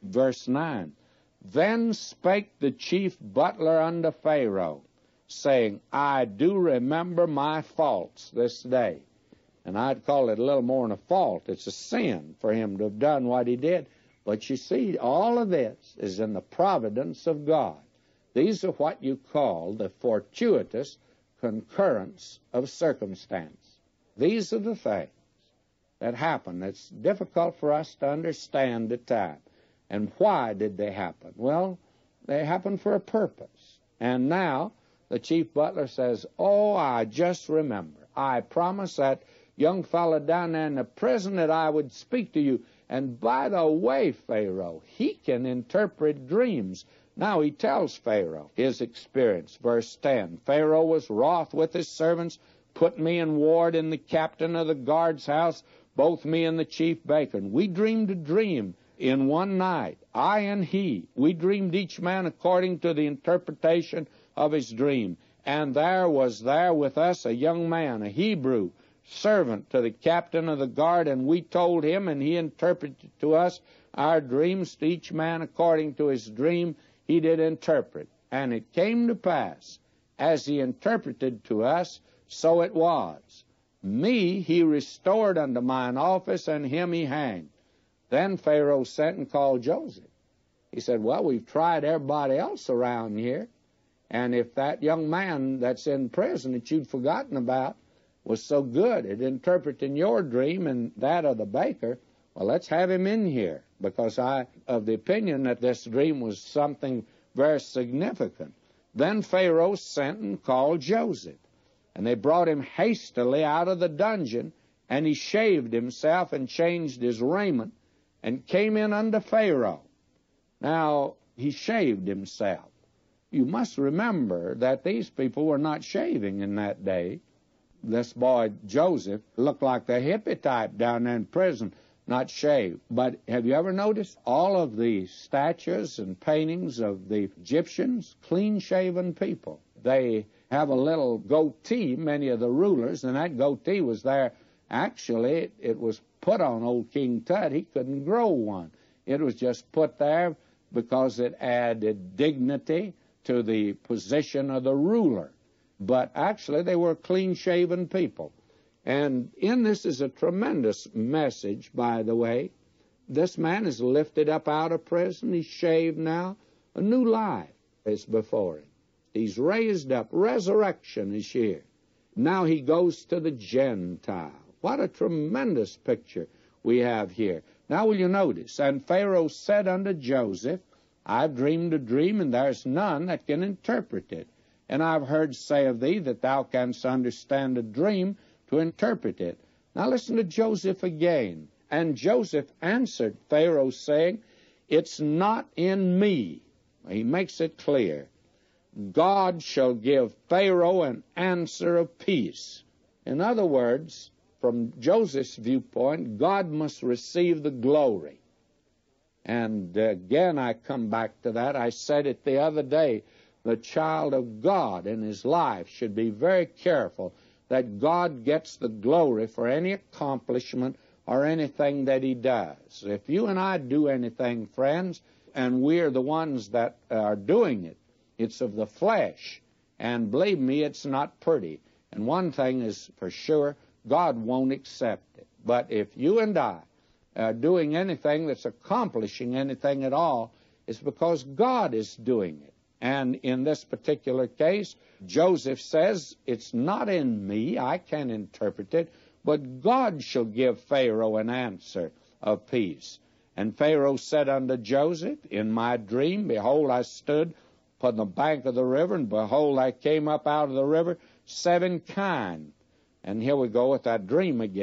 Verse 9, Then spake the chief butler unto Pharaoh, saying, I do remember my faults this day. And I'd call it a little more than a fault. It's a sin for him to have done what he did. But you see, all of this is in the providence of God. These are what you call the fortuitous concurrence of circumstance. These are the things that happen. It's difficult for us to understand at times. And why did they happen? Well, they happened for a purpose. And now the chief butler says, oh, I just remember. I promised that young fellow down there in the prison that I would speak to you. And by the way, Pharaoh, he can interpret dreams. Now he tells Pharaoh his experience. Verse 10, Pharaoh was wroth with his servants, put me in ward in the captain of the guard's house, both me and the chief baker. And we dreamed a dream in one night, I and he. We dreamed each man according to the interpretation of his dream. And there was there with us a young man, a Hebrew, servant to the captain of the guard, and we told him, and he interpreted to us our dreams, to each man according to his dream he did interpret. And it came to pass, as he interpreted to us, so it was. Me he restored unto mine office, and him he hanged. Then Pharaoh sent and called Joseph. He said, well, we've tried everybody else around here, and if that young man that's in prison that you'd forgotten about was so good at interpreting your dream and that of the baker, well, let's have him in here, because I of the opinion that this dream was something very significant. Then Pharaoh sent and called Joseph, and they brought him hastily out of the dungeon, and he shaved himself and changed his raiment, and came in unto Pharaoh. Now, he shaved himself. You must remember that these people were not shaving in that day. This boy, Joseph, looked like the hippie type down there in prison, not shaved. But have you ever noticed all of the statues and paintings of the Egyptians? Clean-shaven people. They have a little goatee, many of the rulers, and that goatee was there. Actually, it was put on old King Tut. He couldn't grow one. It was just put there because it added dignity to the position of the ruler. But actually, they were clean-shaven people. And in this is a tremendous message, by the way. This man is lifted up out of prison. He's shaved now. A new life is before him. He's raised up. Resurrection is here. Now he goes to the Gentile. What a tremendous picture we have here. Now will you notice, and Pharaoh said unto Joseph, I've dreamed a dream, and there's none that can interpret it. And I've heard say of thee that thou canst understand a dream to interpret it. Now listen to Joseph again. And Joseph answered Pharaoh, saying, It's not in me. He makes it clear. God shall give Pharaoh an answer of peace. In other words, from Joseph's viewpoint, God must receive the glory. And again, I come back to that. I said it the other day. The child of God in his life should be very careful that God gets the glory for any accomplishment or anything that he does. If you and I do anything, friends, and we're the ones that are doing it, it's of the flesh. And believe me, it's not pretty. And one thing is for sure, God won't accept it. But if you and I are doing anything that's accomplishing anything at all, it's because God is doing it. And in this particular case, Joseph says, it's not in me, I can't interpret it, but God shall give Pharaoh an answer of peace. And Pharaoh said unto Joseph, in my dream, behold, I stood upon the bank of the river, and behold, I came up out of the river 7 kine. And here we go with that dream again.